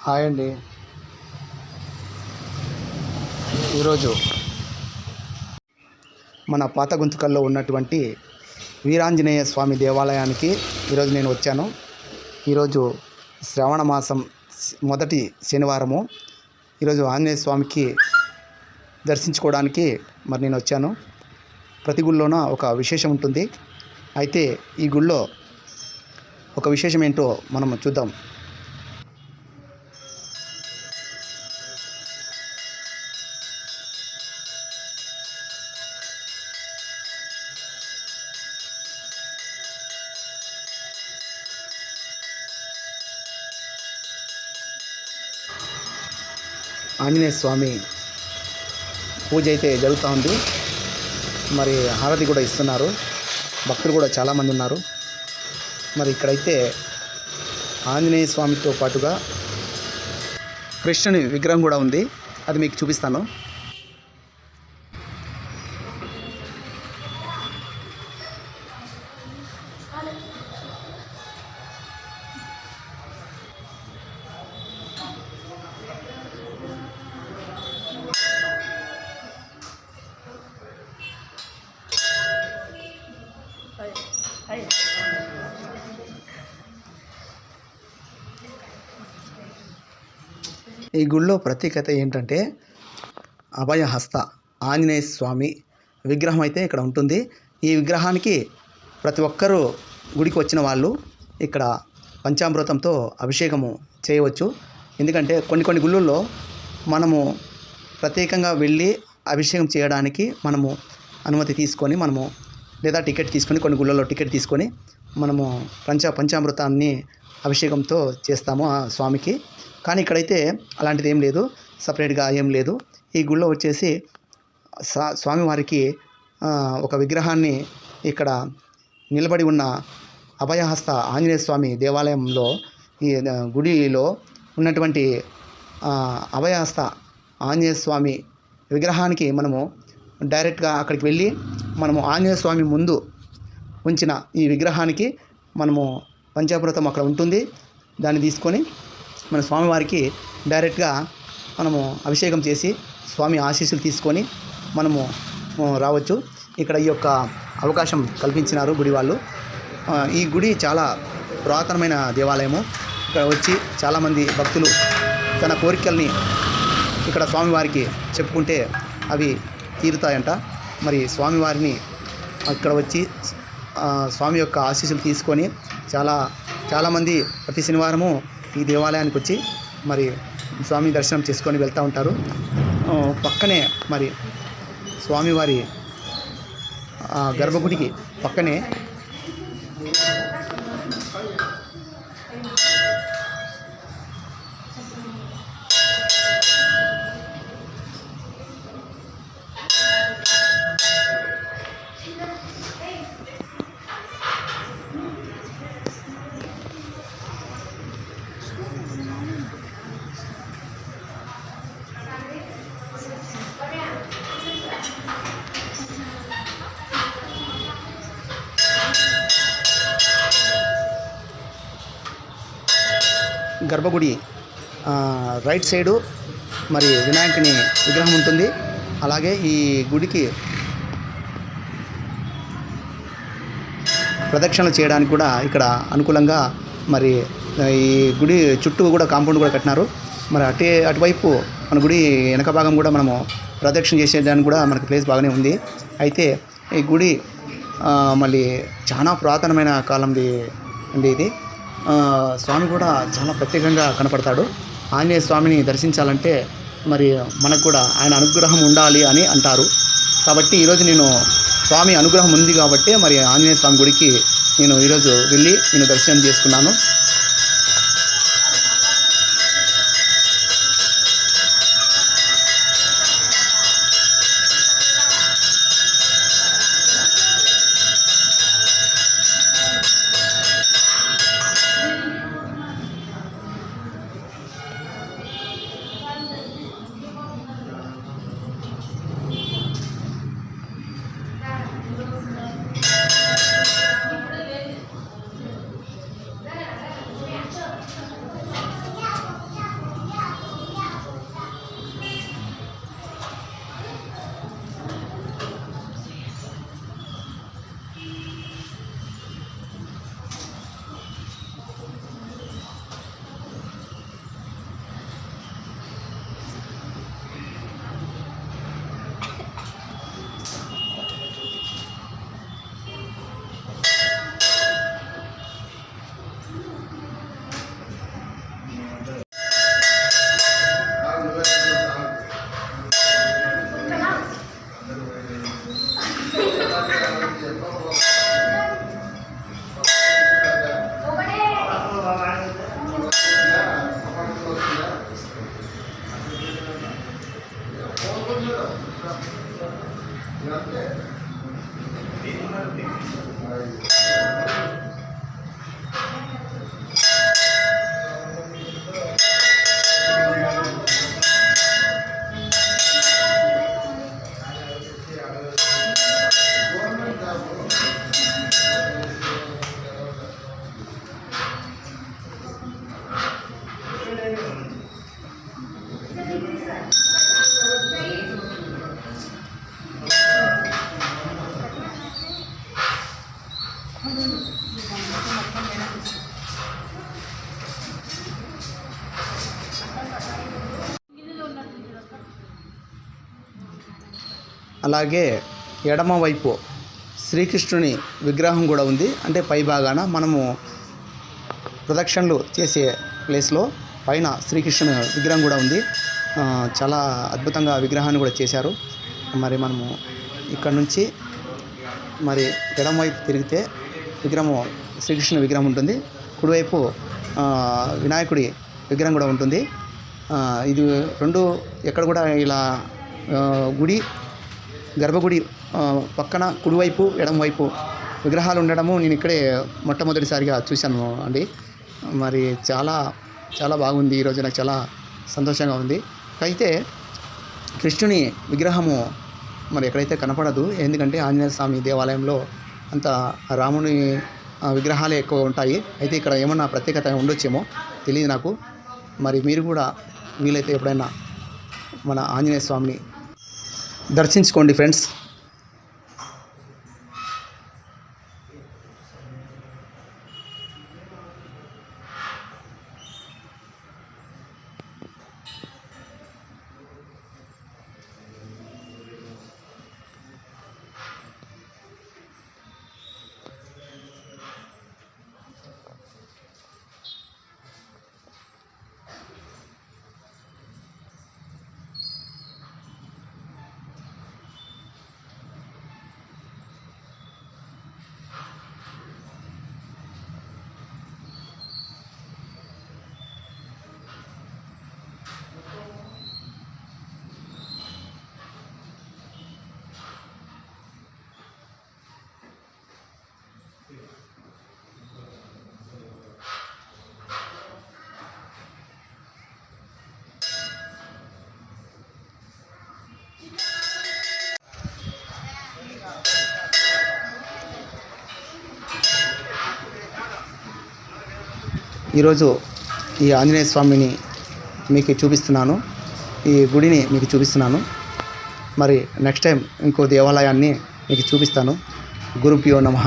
Hi అండి. ఈరోజు మన పాత గుంతకల్లో ఉన్నటువంటి వీరాంజనేయ స్వామి దేవాలయానికి ఈరోజు నేను వచ్చాను. ఈరోజు శ్రావణ మాసం మొదటి శనివారము. ఈరోజు ఆంజనేయ స్వామికి దర్శించుకోవడానికి నేను వచ్చాను. ప్రతి గుళ్ళోన ఒక విశేషం ఉంటుంది. అయితే ఈ గుళ్ళో ఒక విశేషం ఏంటో మనం చూద్దాం. ఆంజనేయ స్వామి పూజ అయితే జరుగుతూ ఉంది. మరి హారతి కూడా ఇస్తున్నారు. భక్తులు కూడా చాలామంది ఉన్నారు. మరి ఇక్కడైతే ఆంజనేయ స్వామితో పాటుగా కృష్ణుని విగ్రహం కూడా ఉంది. అది మీకు చూపిస్తాను. ఈ గుళ్ళో ప్రత్యేకత ఏంటంటే అభయహస్త ఆంజనేయ స్వామి విగ్రహం అయితే ఇక్కడ ఉంటుంది. ఈ విగ్రహానికి ప్రతి ఒక్కరూ గుడికి వచ్చిన వాళ్ళు ఇక్కడ పంచామృతంతో అభిషేకము చేయవచ్చు. ఎందుకంటే కొన్ని గుళ్ళల్లో మనము ప్రత్యేకంగా వెళ్ళి అభిషేకం చేయడానికి మనము అనుమతి తీసుకొని లేదా టికెట్ తీసుకొని, కొన్ని గుళ్ళల్లో టికెట్ తీసుకొని మనము పంచామృతాన్ని అభిషేకంతో చేస్తాము ఆ స్వామికి. కానీ ఇక్కడైతే అలాంటిది ఏం లేదు, సపరేట్గా ఏం లేదు. ఈ గుళ్ళో వచ్చేసి స్వామివారికి ఒక విగ్రహాన్ని ఇక్కడ నిలబడి ఉన్న అభయహస్త ఆంజనేయ స్వామి దేవాలయంలో ఈ గుడిలో ఉన్నటువంటి అభయహస్త ఆంజనేయ స్వామి విగ్రహానికి మనము డైరెక్ట్గా అక్కడికి వెళ్ళి మనము ఆంజనేయ స్వామి ముందు ఉంచిన ఈ విగ్రహానికి మనము పంచామృతం అక్కడ ఉంటుంది. దాన్ని తీసుకొని మన స్వామివారికి డైరెక్ట్గా మనము అభిషేకం చేసి స్వామి ఆశీస్సులు తీసుకొని మనము రావచ్చు. ఇక్కడ ఈ యొక్క అవకాశం కల్పించినారు గుడి వాళ్ళు. ఈ గుడి చాలా పురాతనమైన దేవాలయము. ఇక్కడ వచ్చి చాలామంది భక్తులు తన కోరికల్ని ఇక్కడ స్వామివారికి చెప్పుకుంటే అవి తీరుతాయంట. మరి స్వామివారిని ఇక్కడ వచ్చి స్వామి యొక్క ఆశీస్సులు తీసుకొని చాలామంది ప్రతి శనివారము ఈ దేవాలయానికి వచ్చి మరి స్వామి దర్శనం చేసుకొని వెళ్తూ ఉంటారు. పక్కనే మరి స్వామివారి గర్భగుడికి పక్కనే గర్భగుడి రైట్ సైడు మరి వినాయకుని విగ్రహం ఉంటుంది. అలాగే ఈ గుడికి ప్రదక్షిణలు చేయడానికి కూడా ఇక్కడ అనుకూలంగా మరి ఈ గుడి చుట్టూ కూడా కాంపౌండ్ కూడా కట్టినారు. మరి అటువైపు మన గుడి వెనక భాగం కూడా మనము ప్రదక్షిణ చేసేదానికి కూడా మనకు ప్లేస్ బాగానే ఉంది. అయితే ఈ గుడి మళ్ళీ చాలా పురాతనమైన కాలంది అండి ఇది. స్వామి కూడా చాలా ప్రత్యేకంగా కనపడతాడు. ఆంజనేయ స్వామిని దర్శించాలంటే మరి మనకు కూడా ఆయన అనుగ్రహం ఉండాలి అని అంటారు. కాబట్టి ఈరోజు నేను స్వామి అనుగ్రహం ఉంది కాబట్టి మరి ఆంజనేయ స్వామి గుడికి నేను ఈరోజు వెళ్ళి దర్శనం చేసుకున్నాను. అలాగే ఎడమ వైపు శ్రీకృష్ణుని విగ్రహం కూడా ఉంది. అంటే పై భాగాన మనము ప్రదక్షిణలు చేసే ప్లేస్లో పైన శ్రీకృష్ణుని విగ్రహం కూడా ఉంది. చాలా అద్భుతంగా విగ్రహాన్ని కూడా చేశారు. మరి మనము ఇక్కడ నుంచి మరి ఎడమవైపు తిరిగితే విగ్రహము శ్రీకృష్ణుని విగ్రహం ఉంటుంది. కుడివైపు వినాయకుడి విగ్రహం కూడా ఉంటుంది. ఇది రెండు ఎక్కడ కూడా ఇలా గుడి గర్భగుడి పక్కన కుడివైపు ఎడమవైపు విగ్రహాలు ఉండడము నేను ఇక్కడే మొట్టమొదటిసారిగా చూశాను అండి. మరి చాలా చాలా బాగుంది. ఈరోజు నాకు చాలా సంతోషంగా ఉంది. అయితే కృష్ణుని విగ్రహము మరి ఎక్కడైతే కనపడదు. ఎందుకంటే ఆంజనేయ స్వామి దేవాలయంలో అంత రాముని విగ్రహాలే ఎక్కువ ఉంటాయి. అయితే ఇక్కడ ఏమన్నా ప్రత్యేకత ఉండొచ్చేమో తెలియదు నాకు. మరి మీరు కూడా వీలైతే ఎప్పుడైనా మన ఆంజనేయ స్వామిని దర్శించుకోండి ఫ్రెండ్స్. ఈరోజు ఈ ఆంజనేయ స్వామిని మీకు చూపిస్తున్నాను. ఈ గుడిని మీకు చూపిస్తున్నాను. మరి నెక్స్ట్ టైం ఇంకో దేవాలయాన్ని మీకు చూపిస్తాను. గురుభ్యో నమః.